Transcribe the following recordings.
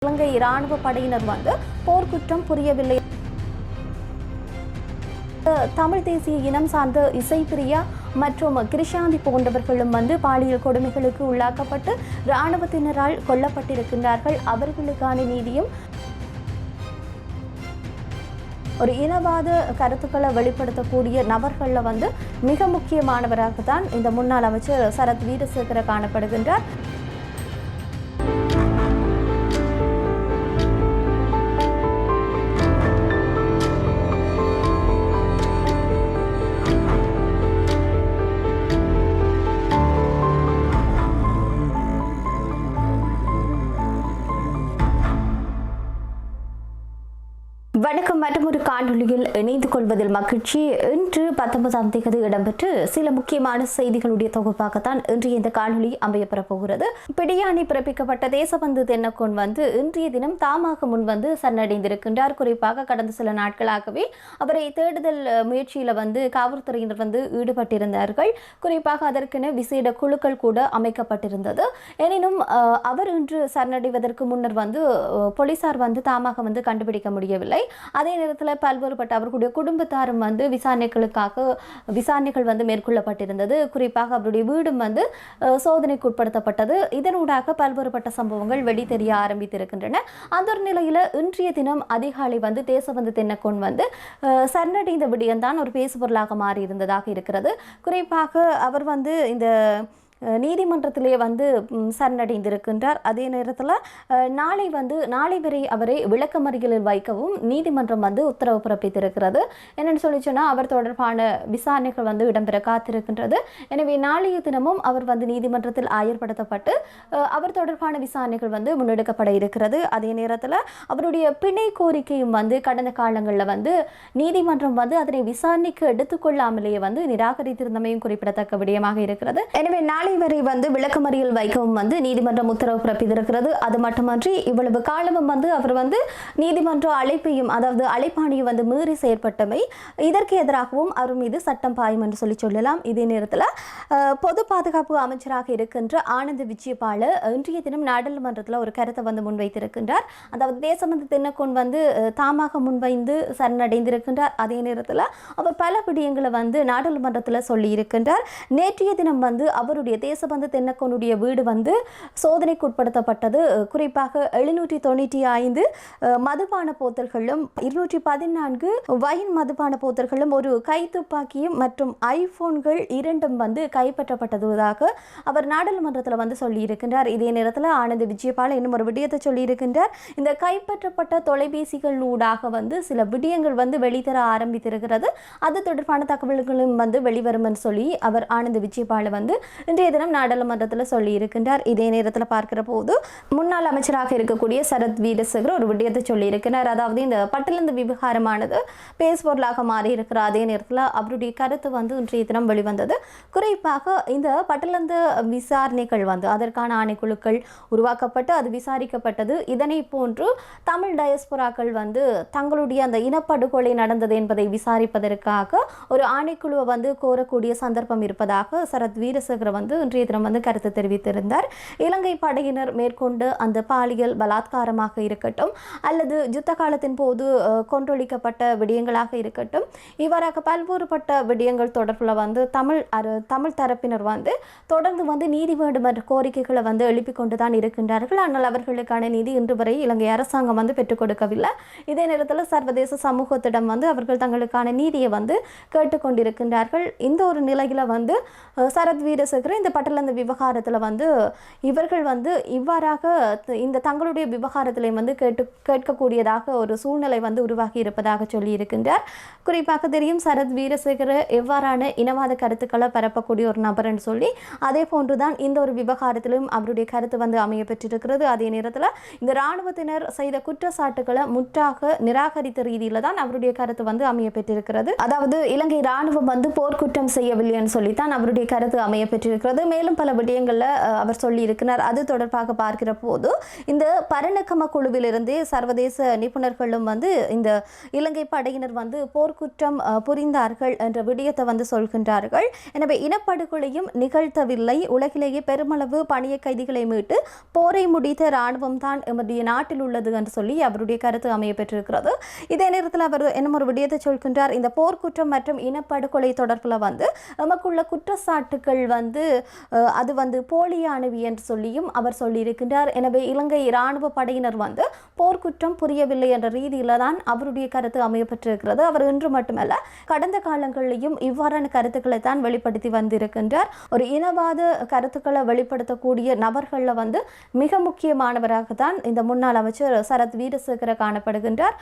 இலங்கை இராணுவ படையினர் வந்து போர்க்குற்றம் புரியவில்லை. தமிழ் தேசிய இனம் சார்ந்த இசைப்பிரியா மற்றும் கிருஷாந்தி போன்றவர்களும் வந்து பாலியல் கொடுமைகளுக்கு உள்ளாக்கப்பட்டு இராணுவத்தினரால் கொல்லப்பட்டிருக்கின்றார்கள். அவர்களுக்கான நீதியும் ஒரு இனவாத கருத்துக்களை வெளிப்படுத்தக்கூடிய நபர்களில் வந்து மிக முக்கியமானவராகத்தான் இந்த முன்னாள் அமைச்சர் சரத் வீரசேகர காணப்படுகின்றார். வணக்கம். மற்றும் ஒரு காணொலியில் இணைந்து கொள்வதில் மகிழ்ச்சி. இன்று 19ஆம் தேதி இடம்பெற்று சில முக்கியமான செய்திகளுடைய தொகுப்பாகத்தான் இன்றைய இந்த காணொலி அமையப்பெற போகிறது. பிடியாணை பிறப்பிக்கப்பட்ட தேசபந்து தென்னக்கோன் வந்து இன்றைய தினம் தாமாக முன்வந்து சரணடைந்திருக்கின்றார். குறிப்பாக கடந்த சில நாட்களாகவே அவரை தேடுதல் முயற்சியில் வந்து காவல்துறையினர் வந்து ஈடுபட்டிருந்தார்கள். குறிப்பாக அதற்கென விசேட குழுக்கள் கூட அமைக்கப்பட்டிருந்தது. எனினும் அவர் இன்று சரணடைவதற்கு முன்னர் வந்து போலீசார் வந்து தாமாக வந்து கண்டுபிடிக்க முடியவில்லை. அதே நேரத்தில் பல்வேறுபட்ட அவர்களுடைய குடும்பத்தாரும் வந்து விசாரணைகள் வந்து மேற்கொள்ளப்பட்டிருந்தது. குறிப்பாக அவருடைய வீடும் வந்து சோதனைக்கு உட்படுத்தப்பட்டது. இதனூடாக பல்வேறுபட்ட சம்பவங்கள் வெளி தெரிய ஆரம்பித்திருக்கின்றன. அந்த ஒரு நிலையில் இன்றைய தினம் அதிகாலை வந்து தேசபந்து தென்னக்கோன் வந்து சரணடைந்த விடயம்தான் ஒரு பேசுபொருளாக மாறியிருந்ததாக இருக்கிறது. குறிப்பாக அவர் வந்து இந்த நீதிமன்றத்திலே வந்து சரணடைந்திருக்கின்றார். அதே நேரத்தில் நாளை வரை அவரை விளக்கமறியலில் வைக்கவும் நீதிமன்றம் வந்து உத்தரவு பிறப்பித்திருக்கிறது. என்னென்னு சொல்லி சொன்னால் அவர் தொடர்பான விசாரணைகள் வந்து இடம்பெற காத்திருக்கின்றது. எனவே நாளைய தினமும் அவர் வந்து நீதிமன்றத்தில் ஆயர்படுத்தப்பட்டு அவர் தொடர்பான விசாரணைகள் வந்து முன்னெடுக்கப்பட இருக்கிறது. அதே நேரத்தில் அவருடைய பிணை கோரிக்கையும் வந்து கடந்த காலங்களில் வந்து நீதிமன்றம் வந்து அதனை விசாரணைக்கு எடுத்துக்கொள்ளாமலேயே வந்து நிராகரித்திருந்தமையும் குறிப்பிடத்தக்க விடயமாக இருக்கிறது. எனவே நாளை வரை வந்து விளக்கமறியல் வைக்கவும் வந்து நீதிமன்றம் உத்தரவு பிறப்பித்திருக்கிறது. அது மட்டுமன்றி இவ்வளவு காலமும் வந்து அவர் வந்து நீதிமன்ற அழைப்பையும் அதாவது அழைப்பாணியை வந்து மீறி செயற்பட்டமை இதற்கு எதிராகவும் அவர் மீது சட்டம் பாயும் என்று சொல்லலாம். இதே நேரத்தில் பொது பாதுகாப்பு அமைச்சராக இருக்கின்ற ஆனந்த விஜயபால இன்றைய தினம் நாடாளுமன்றத்தில் ஒரு கருத்தை வந்து முன்வைத்திருக்கின்றார். அதாவது தேசபந்து தென்னக்கோன் வந்து தாமாக முன்வைந்து சரணடைந்திருக்கின்றார். அதே நேரத்தில் அவர் பல விடயங்களை வந்து நாடாளுமன்றத்தில் சொல்லியிருக்கின்றார். நேற்றைய தினம் வந்து அவருடைய தேசபந்து தென்னக்கோனுடைய வீடு வந்து சோதனைக்கு உட்படுத்தப்பட்டது. குறிப்பாக 795 மதுபான போத்தல்களும் 214 வைன் மதுபான போத்தல்களும் ஒரு கைத்துப்பாக்கியும் மற்றும் ஐபோன்கள் 2 வந்து கைப்பற்றப்பட்டதாக அவர் நாடாளுமன்றத்தில் வந்து சொல்லியிருக்கின்றார். இதே நேரத்தில் ஆனந்த விஜயபால இன்னும் ஒரு விடயத்தை சொல்லியிருக்கின்றார். இந்த கைப்பற்றப்பட்ட தொலைபேசிகளூடாக வந்து சில விடயங்கள் வந்து வெளித்தர ஆரம்பித்திருக்கிறது. அது தொடர்பான தகவல்களும் வந்து வெளிவரும் என்று சொல்லி அவர் ஆனந்த விஜயபால வந்து இன்றைய தினம் நாடாளுமன்றத்தில் சொல்லி இருக்கின்றார். இதே நேரத்தில் பார்க்கிற போது முன்னாள் அமைச்சராக இருக்கக்கூடிய சரத் வீரசேகர ஒரு விடயத்தை சொல்லி இருக்கிறார். அதாவது இந்த பட்டலந்து விவகாரமானது பேசுபொருளாக மாறி இருக்கிற அதே நேரத்தில் அவருடைய கருத்து வந்து இன்றைய தினம் வெளிவந்தது. குறிப்பாக இந்த பட்டலந்து விசாரணைகள் வந்து அதற்கான ஆணைக்குழுக்கள் உருவாக்கப்பட்டு அது விசாரிக்கப்பட்டது. இதனை போன்று தமிழ் டயஸ்போராக்கள் வந்து தங்களுடைய அந்த இனப்படுகொலை நடந்தது என்பதை விசாரிப்பதற்காக ஒரு ஆணைக்குழுவை வந்து கோரக்கூடிய சந்தர்ப்பம் இருப்பதாக சரத் வீரசேகர வந்து இன்றைய தினம் வந்து கருத்து தெரிவித்திருந்தார். இலங்கை படையினர் மேற்கொண்டு அந்த பாலியல் பலாத்காரமாக இருக்கட்டும் அல்லது யுத்த காலத்தின் போது கொன்றொழிக்கப்பட்ட விடயங்களாக இருக்கட்டும், இவ்வாறாக பல்வேறுபட்ட விடயங்கள் தொடர்பில் வந்து தமிழ் தரப்பினர் வந்து தொடர்ந்து வந்து நீதி வேண்டும் என்ற கோரிக்கைகளை வந்து எழுப்பிக் கொண்டுதான் இருக்கின்றார்கள். ஆனால் அவர்களுக்கான நீதி இன்று வரை இலங்கை அரசாங்கம் வந்து பெற்றுக் கொடுக்கவில்லை. இதே நேரத்தில் சர்வதேச சமூகத்திடம் வந்து அவர்கள் தங்களுக்கான நீதியை வந்து கேட்டுக்கொண்டிருக்கின்றார்கள். இந்த ஒரு நிலையில வந்து சரத் வீரசேகர இந்த பட்டலந்து விவகாரத்தில் வந்து இவர்கள் வந்து இவ்வாறாக இந்த தங்களுடைய விவகாரத்திலே வந்து கேட்கக்கூடியதாக ஒரு சூழ்நிலை வந்து உருவாகி இருப்பதாக சொல்லி இருக்கின்றார். குறிப்பாக தெரியும் சரத் வீரசேகர எவ்வாறான இனவாத கருத்துக்களை பரப்பக்கூடிய ஒரு நபர்னு சொல்லி அதே போன்றுதான் இந்த ஒரு விவகாரத்திலும் அவருடைய கருத்து வந்து அமைய பெற்றிருக்கிறது. அதே நேரத்தில் இந்த இராணுவத்தினர் செய்த குற்றச்சாட்டுகளை முற்றாக நிராகரித்த ரீதியில தான் அவருடைய கருத்து வந்து அமைய பெற்றிருக்கிறது. அதாவது இலங்கை இராணுவம் வந்து போர்க்குற்றம் செய்யவில்லை என்று சொல்லித்தான் அவருடைய கருத்து அமைய பெற்றிருக்கிறது. இருக்கிறது. மேலும் பல விடயங்களில் அவர் சொல்லியிருக்கிறார். அது தொடர்பாக பார்க்கிற போது இந்த பரணக்கம குழுவிலிருந்தே சர்வதேச நிபுணர்களும் வந்து இந்த இலங்கை படையினர் வந்து போர்க்குற்றம் புரிந்தார்கள் என்ற விடயத்தை வந்து சொல்கின்றார்கள். எனவே இனப்படுகொலையும் நிகழ்த்தவில்லை, உலகிலேயே பெருமளவு பணிய கைதிகளை மீட்டு போரை முடித்த இராணுவம் தான் எமது நாட்டில் உள்ளது என்று சொல்லி அவருடைய கருத்து அமைய பெற்றிருக்கிறது. இதே நேரத்தில் அவர் என்ன ஒரு விடயத்தை சொல்கின்றார், இந்த போர்க்குற்றம் மற்றும் இனப்படுகொலை தொடர்பில் வந்து நமக்குள்ள குற்றச்சாட்டுகள் வந்து அது வந்து போலியானவி என்று சொல்லியும் அவர் சொல்லியிருக்கின்றார். எனவே இலங்கை இராணுவ படையினர் வந்து போர்க்குற்றம் புரியவில்லை என்ற ரீதியில தான் அவருடைய கருத்து அமையப்பட்டிருக்கிறது. அவர் இன்று மட்டுமல்ல கடந்த காலங்களிலும் இவ்வாறான கருத்துக்களை தான் வெளிப்படுத்தி வந்திருக்கின்றார். ஒரு இனவாத கருத்துக்களை வெளிப்படுத்தக்கூடிய நபர்களில் வந்து மிக முக்கியமானவராக தான் இந்த முன்னாள் அமைச்சர் சரத் வீரசேகர காணப்படுகின்றார்.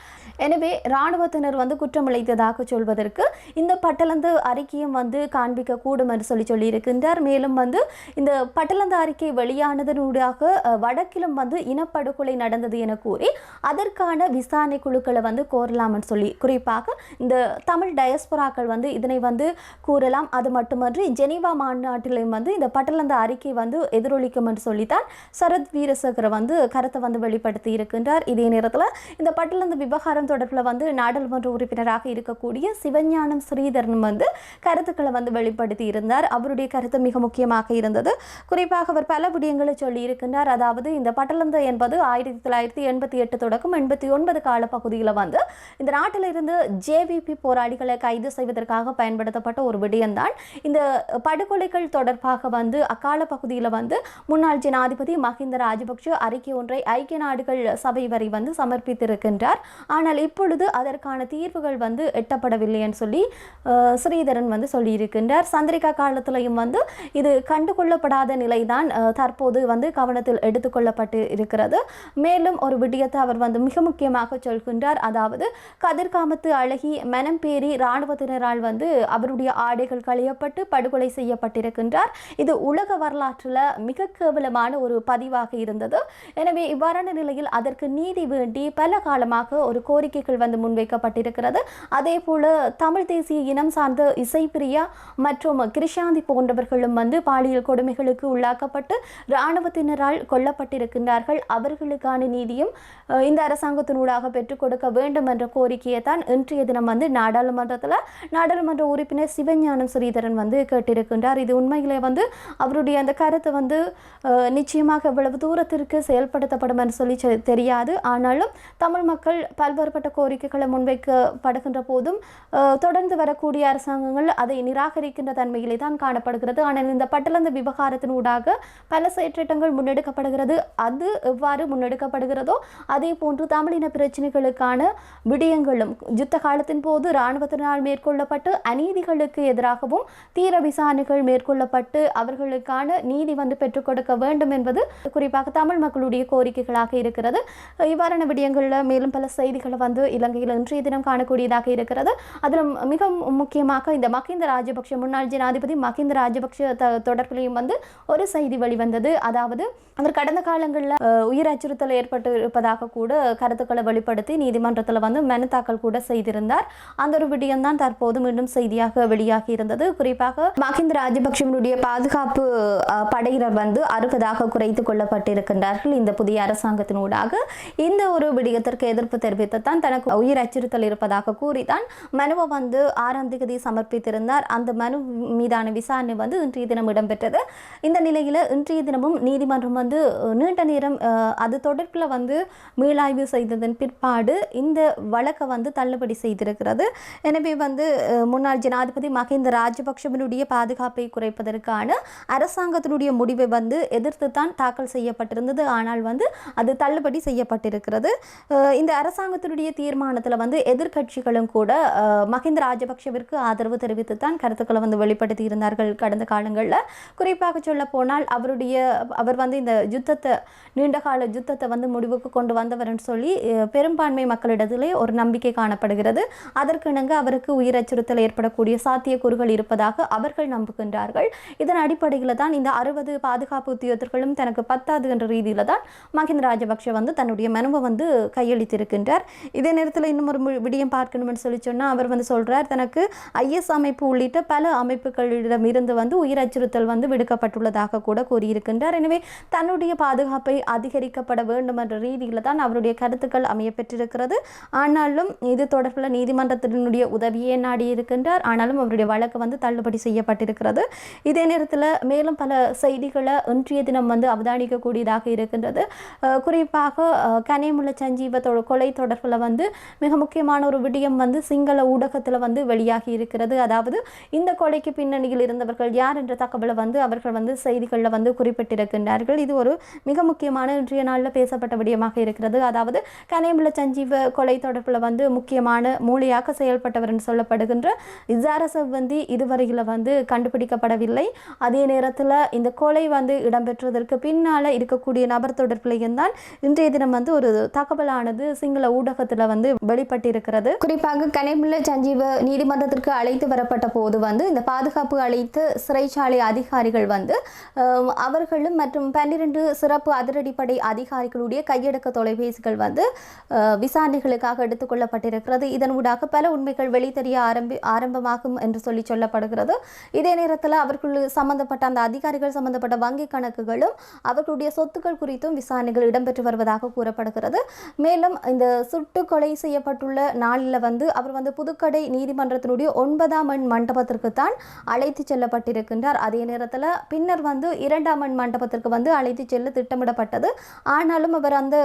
எனவே இராணுவத்தினர் வந்து குற்றமிழைத்ததாக சொல்வதற்கு இந்த பட்டலந்து அறிக்கையும் வந்து காண்பிக்க கூடும் என்று சொல்லியிருக்கின்றார். மேலும் வந்து இந்த பட்டலந்து அறிக்கை வெளியானதனூடாக வடக்கிலும் வந்து இனப்படுகொலை நடந்தது என கூறி அதற்கான விசாரணை குழுக்களை வந்து கோரலாம் என்று சொல்லி, குறிப்பாக இந்த தமிழ் டயஸ்போராக்கள் வந்து இதனை வந்து கூறலாம். அது மட்டுமன்றி ஜெனீவா மாநாட்டிலையும் வந்து இந்த பட்டலந்து அறிக்கை வந்து எதிரொலிக்கும் என்று சொல்லித்தான் சரத் வீரசேகர வந்து கருத்தை வந்து வெளிப்படுத்தி இருக்கின்றார். இதே நேரத்தில் இந்த பட்டலந்து விவகாரம் தொடர்பில் வந்து நாடாளுமன்ற உறுப்பினராக இருக்கக்கூடிய சிவஞானம் ஸ்ரீதரன் வந்து கருத்துக்களை வந்து வெளிப்படுத்தி இருந்தார். அவருடைய கருத்து மிக முக்கியமாக இருந்தது. குறிப்பாக அவர் பல விடயங்களை சொல்லி இருக்கின்றார். அதாவது இந்த பட்டலந்து என்பது 1988 தொடக்கம் 89 கால பகுதியில் வந்து இந்த நாட்டில் இருந்து ஜேவிபி போராளிகளை கைது செய்வதற்காக பயன்படுத்தப்பட்ட ஒரு விடயம்தான். இந்த படுகொலைகள் தொடர்பாக வந்து அக்கால பகுதியில் வந்து முன்னாள் ஜனாதிபதி மஹிந்த ராஜபக்ஷ அறிக்கை ஒன்றை ஐக்கிய நாடுகள் சபை வரை வந்து சமர்ப்பித்திருக்கின்றார். ஆனால் இப்பொழுது அதற்கான தீர்வுகள் வந்து எட்டப்படவில்லை என்று சொல்லி ஸ்ரீதரன் வந்து சொல்லியிருக்கின்றார். சந்திரிகா காலத்திலையும் வந்து இது கண்டுகொள்ளப்படாத நிலைதான் தற்போது வந்து கவனத்தில் எடுத்துக்கொள்ளப்பட்டு இருக்கிறது. மேலும் ஒரு விடயத்தை அவர் வந்து மிக முக்கியமாக சொல்கின்றார். அதாவது கதிர்காமத்து அழகி மனம்பேரி இராணுவத்தினரால் வந்து அவருடைய ஆடைகள் களையப்பட்டு படுகொலை செய்யப்பட்டிருக்கின்றார். இது உலக வரலாற்றில் மிக கேவலமான ஒரு பதிவாக இருந்தது. எனவே இவ்வாறான நிலையில் அதற்கு நீதி வேண்டி பல காலமாக ஒரு கோரிக்கைகள் வந்து முன்வைக்கப்பட்டிருக்கிறது. அதே போல தமிழ் தேசிய இனம் சார்ந்த இசைப்பிரியா மற்றும் கிருஷாந்தி போன்றவர்களும் வந்து பாலியல் கொடுமைகளுக்கு உள்ளாக்கப்பட்டு இராணுவத்தினரால் கொல்லப்பட்டிருக்கின்றார்கள். அவர்களுக்கான நீதியும் இந்த அரசாங்கத்தினூடாக பெற்றுக் கொடுக்க வேண்டும் என்ற கோரிக்கையை தான் இன்றைய தினம் வந்து நாடாளுமன்ற உறுப்பினர் சிவஞானம் ஸ்ரீதரன் வந்து கேட்டிருக்கின்றார். இது உண்மையிலே வந்து அவருடைய அந்த கருத்தை வந்து நிச்சயமாக எவ்வளவு தூரத்திற்கு செயல்படுத்தப்படும் என்று சொல்லி தெரியாது. ஆனாலும் தமிழ் மக்கள் பல்வேறுபட்ட கோரிக்கைகளை முன்வைக்கப்படுகின்ற போதும் தொடர்ந்து வரக்கூடிய அரசாங்கங்கள் அதை நிராகரிக்கின்ற தன்மையிலே தான் காணப்படுகிறது. ஆனால் இந்த பட்டலந்து விவகாரத்தினூடாக பல செயற்றிட்டங்கள் முன்னெடுக்கப்படுகிறது. அது எவ்வாறு முன்னெடுக்கப்படுகிறதோ அதே போன்று தமிழின பிரச்சனைகளுக்கான விடயங்களும் யுத்த காலத்தின் போது இராணுவத்தினால் மேற்கொள்ளப்பட்டு அநீதிகளுக்கு எதிராகவும் தீர விசாரணைகள் மேற்கொள்ளப்பட்டு அவர்களுக்கான நீதி வந்து பெற்றுக் கொடுக்க வேண்டும் என்பது குறிப்பாக தமிழ் மக்களுடைய கோரிக்கைகளாக இருக்கிறது. இவ்வாறான விடயங்களில் மேலும் பல செய்திகளை வந்து இலங்கையில் இன்றைய தினம் காணக்கூடியதாக இருக்கிறது. அதில் மிக முக்கியமாக இந்த மஹிந்த ராஜபக்ஷ முன்னாள் ஜனாதிபதி மஹிந்த ராஜபக்ஷ தொடர்பிலையும் வந்து ஒரு செய்தி வெளிவந்தது. அதாவது அவர் கடந்த காலங்களில் உயிர் அச்சுறுத்தல் ஏற்பட்டு இருப்பதாக கூட கருத்துக்களை வெளிப்படுத்தி நீதிமன்றத்தில் வந்து மனு தாக்கல் கூட செய்திருந்தார். அந்த ஒரு விடயம் தான் தற்போது மீண்டும் செய்தியாக வெளியாகி இருந்தது. குறிப்பாக மஹிந்த ராஜபக்ஷவினுடைய பாதுகாப்பு படையினர் வந்து 60 குறைத்து கொள்ளப்பட்டிருக்கின்றார்கள். இந்த புதிய அரசாங்கத்தினூடாக இந்த ஒரு விடயத்திற்கு எதிர்ப்பு தெரிவித்துத்தான் தனக்கு உயிர் அச்சுறுத்தல் இருப்பதாக கூறித்தான் மனுவை வந்து 6ஆம் தேதி சமர்ப்பித்திருந்தார். அந்த மனு மீதான விசாரணை வந்து இன்றைய தினம் இடம்பெற்றது. இந்த நிலையில் இன்றைய தினமும் நீதிமன்றம் வந்து நீண்ட நேரம் அது தொடர்பில் வந்து மீளாய்வு செய்ததன் பிற்பாடு இந்த வழக்கை வந்து தள்ளுபடி செய்திருக்கிறது. எனவே வந்து முன்னாள் ஜனாதிபதி மஹிந்த ராஜபக்ஷவினுடைய பாதுகாப்பை குறைப்பதற்கான அரசாங்கத்தினுடைய முடிவை வந்து எதிர்த்து தான் தாக்கல் செய்யப்பட்டிருந்தது. ஆனால் வந்து அது தள்ளுபடி செய்யப்பட்டிருக்கிறது. இந்த அரசாங்கத்தினுடைய தீர்மானத்தில் வந்து எதிர்கட்சிகளும் கூட மஹிந்த ராஜபக்ஷவிற்கு ஆதரவு தெரிவித்து தான் கருத்துக்களை வந்து வெளிப்படுத்தி இருந்தார்கள் கடந்த காலங்களில். குறிப்பாக சொல்ல போனால் அவர் வந்து இந்த யுத்தத்தை நீண்டகால யுத்தத்தை வந்து முடிவுக்கு கொண்டு கொண்டு வந்தவர் என்று சொல்லி பெரும்பான்மை மக்களிடத்திலே ஒரு நம்பிக்கை காணப்படுகிறது. அதற்கிணங்க அவருக்கு உயிர் அச்சுறுத்தல் ஏற்படக்கூடிய சாத்தியக்கூறுகள் இருப்பதாக அவர்கள் நம்புகின்றார்கள். இதன் அடிப்படையில் தான் இந்த 60 பாதுகாப்பு உத்தியோகத்தர்களும் தனக்கு பத்தாது என்ற ரீதியில் தான் மஹிந்த ராஜபக்ஷ வந்து தன்னுடைய மனுவை வந்து கையளித்திருக்கின்றார். இதே நேரத்தில் இன்னும் ஒரு விடயம் பார்க்கணும்னு சொல்லி சொன்னால் அவர் வந்து சொல்றார், தனக்கு ஐஎஸ் அமைப்பு உள்ளிட்ட பல அமைப்புகளிடம் இருந்து வந்து உயிர் அச்சுறுத்தல் வந்து விடுக்கப்பட்டுள்ளதாக கூட கூறியிருக்கின்றார். எனவே தன்னுடைய பாதுகாப்பை அதிகரிக்கப்பட வேண்டும் என்ற ரீதியில் தான் அவருடைய கருத்துக்கள் அமைய பெற்றிருக்கிறது. ஆனாலும் இது தொடர்பில் நீதிமன்றத்தினுடைய உதவியே நாடி இருக்கின்றார். ஆனாலும் அவருடைய வழக்கு வந்து தள்ளுபடி செய்யப்பட்டிருக்கிறது. இதே நேரத்தில் மேலும் பல செய்திகளை இன்றைய தினம் வந்து அவதானிக்கக்கூடியதாக இருக்கின்றது. குறிப்பாக கனேமுல்ல சஞ்சீவ கொலை தொடர்பில் வந்து மிக முக்கியமான ஒரு விடயம் வந்து சிங்கள ஊடகத்தில் வந்து வெளியாகி இருக்கிறது. அதாவது இந்த கொலைக்கு பின்னணியில் இருந்தவர்கள் யார் என்ற தகவலை வந்து அவர்கள் வந்து செய்திகளில் வந்து குறிப்பிட்டிருக்கின்றார்கள். இது ஒரு மிக முக்கியமான இன்றைய நாளில் பேசப்பட்ட விடயமாக இருக்கிறது. அதாவது கனேமுல்ல சஞ்சீவ கொலை தொடர்பில் வந்து முக்கியமான மூளையாக செயல்பட்டவர் என்று சொல்லப்படுகின்ற இசார செவ்வந்தி இதுவரையில் வந்து கண்டுபிடிக்கப்படவில்லை. அதே நேரத்தில் இந்த கொலை வந்து இடம்பெற்றதற்கு பின்னால் இருக்கக்கூடிய நபர் தொடர்பிலையும் தான் இன்றைய தினம் வந்து ஒரு தகவலானது சிங்கள ஊடகத்தில் வந்து வெளிப்பட்டிருக்கிறது. குறிப்பாக கனேமுல்ல சஞ்சீவ நீதிமன்றத்திற்கு அழைத்து வரப்பட்ட போது வந்து இந்த பாதுகாப்பு அழைத்து சிறைச்சாலை அதிகாரிகள் வந்து அவர்களும் மற்றும் 12 சிறப்பு அதிரடிப்படை அதிகாரிகளுடைய கையடக்க தொலைபேசிகள் வந்து விசாரணைகளுக்காக எடுத்துக்கொள்ளப்பட்டிருக்கிறது. இதன் ஊடாக பல உண்மைகள் வெளித்தெரிய ஆரம்பமாகும் என்று சொல்லப்படுகிறது. இதே நேரத்தில் அவர்கள் சம்பந்தப்பட்ட அந்த அதிகாரிகள் சம்பந்தப்பட்ட வங்கி கணக்குகளும் அவர்களுடைய சொத்துக்கள் குறித்தும் விசாரணைகள் இடம்பெற்று வருவதாக கூறப்படுகிறது. மேலும் இந்த சுட்டு கொலை செய்யப்பட்டுள்ள நாளில் வந்து அவர் வந்து புதுக்கடை நீதிமன்றத்தினுடைய 9ஆம் எண் மண்டபத்திற்கு தான் அழைத்து செல்லப்பட்டிருக்கின்றார். அதே நேரத்தில் பின்னர் வந்து 2ஆம் எண் மண்டபத்திற்கு வந்து அழைத்து செல்ல திட்டமிடப்பட்டது. ஆனாலும் அவர் அந்த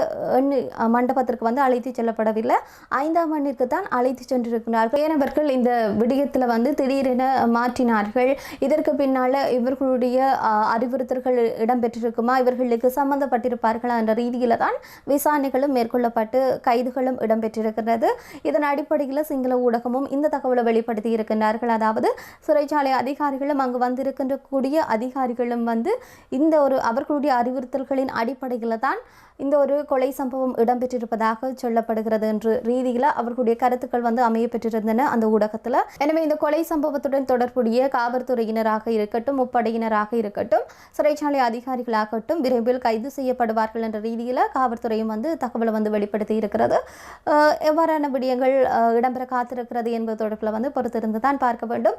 மண்டபத்திற்கு வந்து அழைத்து செல்லப்படவில்லை. 5ஆம் எண்ணிற்கு தான் அழைத்து சென்றிருக்கிறார்கள். ஏனவர்கள் இந்த விடயத்தில் வந்து திடீரென மாற்றினார்கள். இதற்கு பின்னால் இவர்களுடைய அறிவுறுத்தல்கள் இடம்பெற்றிருக்குமா, இவர்களுக்கு சம்பந்தப்பட்டிருப்பார்களா என்ற ரீதியில் தான் விசாரணைகளும் மேற்கொள்ளப்பட்டு கைதுகளும் இடம்பெற்றிருக்கிறது. இதன் அடிப்படையில் சிங்கள ஊடகமும் இந்த தகவலை வெளிப்படுத்தி இருக்கின்றார்கள். அதாவது சிறைச்சாலை அதிகாரிகளும் அங்கு வந்திருக்கின்ற கூடிய அதிகாரிகளும் வந்து இந்த ஒரு அவர்களுடைய அறிவுறுத்தல்களின் அடிப்படையில் தான் இந்த ஒரு கொலை சம்பவம் இடம்பெற்றிருப்பதாக சொல்லப்படுகிறது என்ற ரீதியில் அவர்களுடைய கருத்துக்கள் வந்து அமைய பெற்றிருந்தன அந்த ஊடகத்தில். எனவே இந்த கொலை சம்பவத்துடன் தொடர்புடைய காவல்துறையினராக இருக்கட்டும், முப்படையினராக இருக்கட்டும், சிறைச்சாலை அதிகாரிகளாகட்டும் விரைவில் கைது செய்யப்படுவார்கள் என்ற ரீதியில் காவல்துறையும் வந்து தகவலை வந்து வெளிப்படுத்தி இருக்கிறது. எவ்வாறான விடயங்கள் இடம்பெற காத்திருக்கிறது என்பது தொடர்பில் வந்து பொறுத்திருந்து தான் பார்க்க வேண்டும்.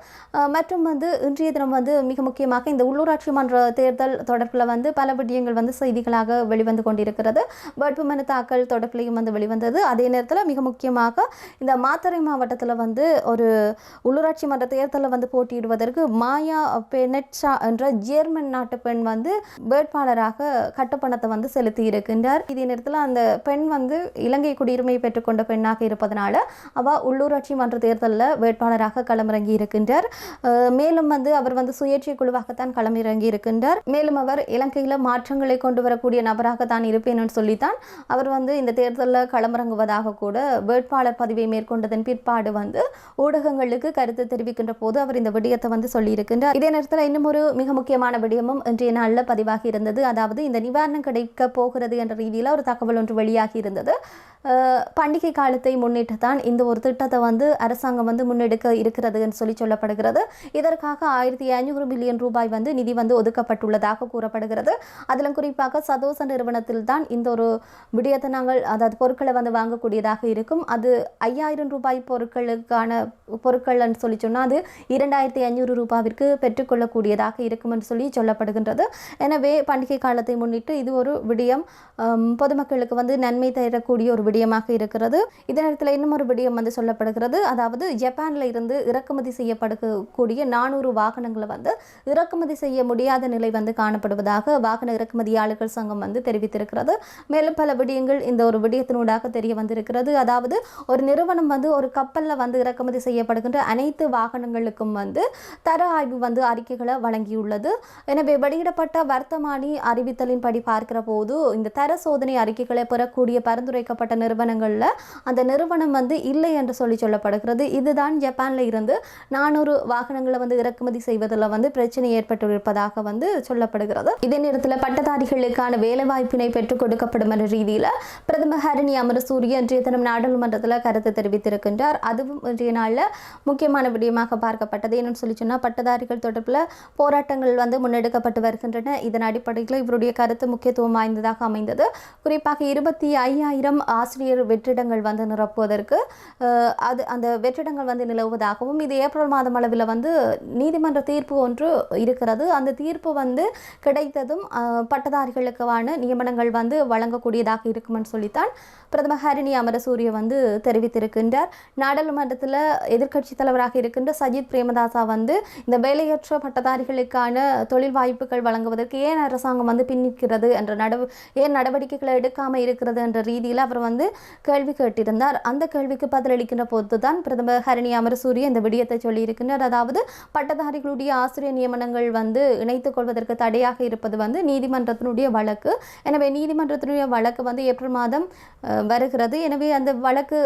மற்றும் வந்து இன்றைய தினம் வந்து மிக முக்கியமாக இந்த உள்ளூராட்சி மன்ற தேர்தல் தொடர்பில் வந்து பல விடயங்கள் வந்து செய்திகளாக வெளிவந்து கொண்டிருக்கிறது. வேட்புமனு தாக்கல் தொடர்பிலையும் வந்து வெளிவந்தது. அதே நேரத்தில் மிக முக்கியமாக இந்த மாத்தறை மாவட்டத்தில் வந்து ஒரு உள்ளூராட்சி மன்ற தேர்தலில் வந்து போட்டியிடுவதற்கு மாயா பெனெட்ஷா என்ற ஜெர்மன் நாட்டு பெண் வந்து வேட்பாளராக கட்டப்பணத்தை வந்து செலுத்தி இருக்கின்றார். இதே நேரத்தில் அந்த பெண் வந்து இலங்கை குடியுரிமை பெற்றுக்கொண்ட பெண்ணாக இருப்பதனால அவ உள்ளூராட்சி மன்ற தேர்தலில் வேட்பாளராக களமிறங்கி இருக்கின்றார். மேலும் வந்து அவர் வந்து சுயேட்சை குழுவாகத்தான் களமிறங்கி இருக்கின்றார். மேலும் அவர் இலங்கையில் மாற்றங்களை கொண்டு வரக்கூடிய நபராக தான் இருப்பேன் சொல்லித்தான் அவர் வந்து இந்த தேர்தலில் களமிறங்குவதாக கூட வேட்பாளர் பதிவை மேற்கொண்டதன் பிற்பாடு வந்து ஊடகங்களுக்கு கருத்து தெரிவிக்கின்ற போது அவர் இந்த விடயத்தை வந்து சொல்லியிருக்கின்றார். இதே நேரத்தில் இன்னும் ஒரு மிக முக்கியமான விடயமும் இன்றைய நாளில் பதிவாகி இருந்தது. அதாவது இந்த நிவாரணம் கிடைக்க போகிறது என்ற ரீதியில் ஒரு தகவல் ஒன்று வெளியாகி இருந்தது. பண்டிகை காலத்தை முன்னிட்டு தான் இந்த ஒரு திட்டத்தை வந்து அரசாங்கம் வந்து முன்னெடுக்க இருக்கிறது என்று சொல்லப்படுகிறது. இதற்காக 1500 பில்லியன் ரூபாய் வந்து நிதி வந்து ஒதுக்கப்பட்டுள்ளதாக கூறப்படுகிறது. அதிலும் குறிப்பாக சதோச நிறுவனத்தில் தான் இந்த ஒரு விடயத்தை நாங்கள் அதாவது பொருட்களை வந்து வாங்கக்கூடியதாக இருக்கும். அது 5000 ரூபாய் பொருட்களுக்கான பொருட்கள் சொல்லி சொன்னால் அது 2500 ரூபாவிற்கு பெற்றுக்கொள்ளக்கூடியதாக இருக்கும் என்று சொல்லப்படுகின்றது. எனவே பண்டிகை காலத்தை முன்னிட்டு இது ஒரு விடயம் பொதுமக்களுக்கு வந்து நன்மை தரக்கூடிய ஒரு விடயமாக இருக்கிறது. இதே நேரத்தில் இன்னும் ஒரு விடயம் வந்து சொல்லப்படுகிறது. அதாவது ஜப்பானில் இருந்து இறக்குமதி செய்யப்படக்கூடிய 400 வாகனங்களை வந்து இறக்குமதி செய்ய முடியாத நிலை வந்து காணப்படுவதாக வாகன இறக்குமதியாளர்கள் சங்கம் வந்து தெரிவித்திருக்கிறது. மேலும் பல விடயங்கள் இந்த ஒரு விடயத்தினூடாக தெரிய வந்திருக்கிறது. அதாவது ஒரு நிறுவனம் வந்து ஒரு கப்பலில் வந்து இறக்குமதி செய்யப்படுகின்ற அனைத்து வாகனங்களுக்கும் வந்து தர ஆய்வு வந்து அறிக்கைகளை வழங்கியுள்ளது. எனவே வெளியிடப்பட்ட வர்த்தமானி அறிவித்தலின்படி பார்க்கிற போது இந்த தர சோதனை அறிக்கைகளை பெறக்கூடிய பரிந்துரைக்கப்பட்ட நிறுவனங்களில் அந்த நிறுவனம் வந்து இல்லை என்று சொல்லப்படுகிறது. இதுதான் ஜப்பானில் இருந்து 400 வாகனங்களை வந்து இறக்குமதி செய்வதில் வந்து பிரச்சனை ஏற்பட்டிருப்பதாக வந்து சொல்லப்படுகிறது. இதே நேரத்தில் பட்டதாரிகளுக்கான வேலைவாய்ப்பினை பெற்றுக் கொடுக்கப்படும் என்ற ரீதியில் பிரதமர் ஹரணி அமரசூரிய இன்றைய தினம் நாடாளுமன்றத்தில் கருத்து தெரிவித்திருக்கின்றார். அதுவும் இன்றைய நாளில் முக்கியமான விடயமாக பார்க்கப்பட்டது. என்னன்னு சொல்லி சொன்னால் பட்டதாரிகள் தொடர்பில் போராட்டங்கள் வந்து முன்னெடுக்கப்பட்டு வருகின்றன. இதன் அடிப்படையில் இவருடைய கருத்து முக்கியத்துவம் வாய்ந்ததாக அமைந்தது. குறிப்பாக 25,000 ஆசிரியர் வெற்றிடங்கள் வந்து நிரப்புவதற்கு அந்த வெற்றிடங்கள் வந்து நிலவுவதாகவும் இது ஏப்ரல் மாதம் அளவில் வந்து நீதிமன்ற தீர்ப்பு ஒன்று இருக்கிறது. அந்த தீர்ப்பு வந்து கிடைத்ததும் பட்டதாரிகளுக்கான நியமனங்கள் வந்து வழங்கக்கூடியதாக இருக்குமென்னு சொல்லித்தான் பிரதமர் ஹரணி அமரசூரிய வந்து தெரிவித்திருக்கின்றார். நாடாளுமன்றத்தில் எதிர்க்கட்சி தலைவராக இருக்கின்ற சஜித் பிரேமதாசா வந்து இந்த வேலையற்ற பட்டதாரிகளுக்கான தொழில் வாய்ப்புகள் வழங்குவதற்கு ஏன் அரசாங்கம் வந்து பின்னிக்கிறது என்ற ஏன் நடவடிக்கைகளை எடுக்காமல் இருக்கிறது என்ற ரீதியில் அவர் வந்து கேள்வி கேட்டிருந்தார். அந்த கேள்விக்கு பதிலளிக்கின்ற போது தான் பிரதமர் ஹரணி அமரசூரிய இந்த விடயத்தை சொல்லியிருக்கின்றார். அதாவது பட்டதாரிகளுடைய ஆசிரியர் நியமனங்கள் வந்து இணைத்துக் கொள்வதற்கு தடையாக இருப்பது வந்து நீதிமன்றத்தினுடைய வழக்கு. எனவே நீதிமன்றத்தினுடைய வழக்கு வந்து ஏப்ரல் மாதம் வருகிறது. எனவே அந்த வழக்கு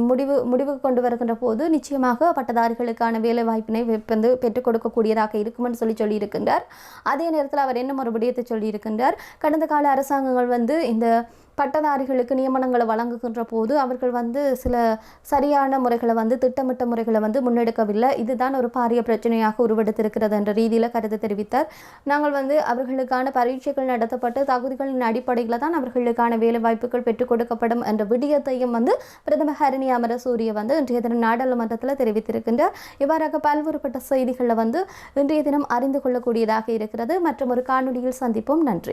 முடிவு கொண்டு வருகின்ற போது நிச்சயமாக பட்டதாரிகளுக்கான வேலை வாய்ப்பினை வந்து பெற்றுக் கொடுக்கக்கூடியதாக இருக்குமென்னு சொல்லியிருக்கின்றார். அதே நேரத்தில் அவர் என்ன ஒரு விடயத்தை சொல்லியிருக்கின்றார். கடந்த கால அரசாங்கங்கள் வந்து இந்த பட்டதாரிகளுக்கு நியமனங்களை வழங்குகின்ற போது அவர்கள் வந்து சில சரியான முறைகளை வந்து திட்டமிட்ட முறைகளை வந்து முன்னெடுக்கவில்லை. இதுதான் ஒரு பாரிய பிரச்சனையாக உருவெடுத்திருக்கிறது என்ற ரீதியில் கருத்து தெரிவித்தார். நாங்கள் வந்து அவர்களுக்கான பரீட்சைகள் நடத்தப்பட்டு தகுதிகளின் அடிப்படையில் தான் அவர்களுக்கான வேலை வாய்ப்புகள் பெற்றுக் கொடுக்கப்படும் என்ற விடயத்தையும் வந்து பிரதமர் ஹரணி அமரசூரிய வந்து இன்றைய தினம் நாடாளுமன்றத்தில் தெரிவித்திருக்கின்றார். இவ்வாறாக பல்வேறுபட்ட செய்திகளில் வந்து இன்றைய தினம் அறிந்து கொள்ளக்கூடியதாக இருக்கிறது. மற்றும் ஒரு காணொலியில் சந்திப்போம். நன்றி.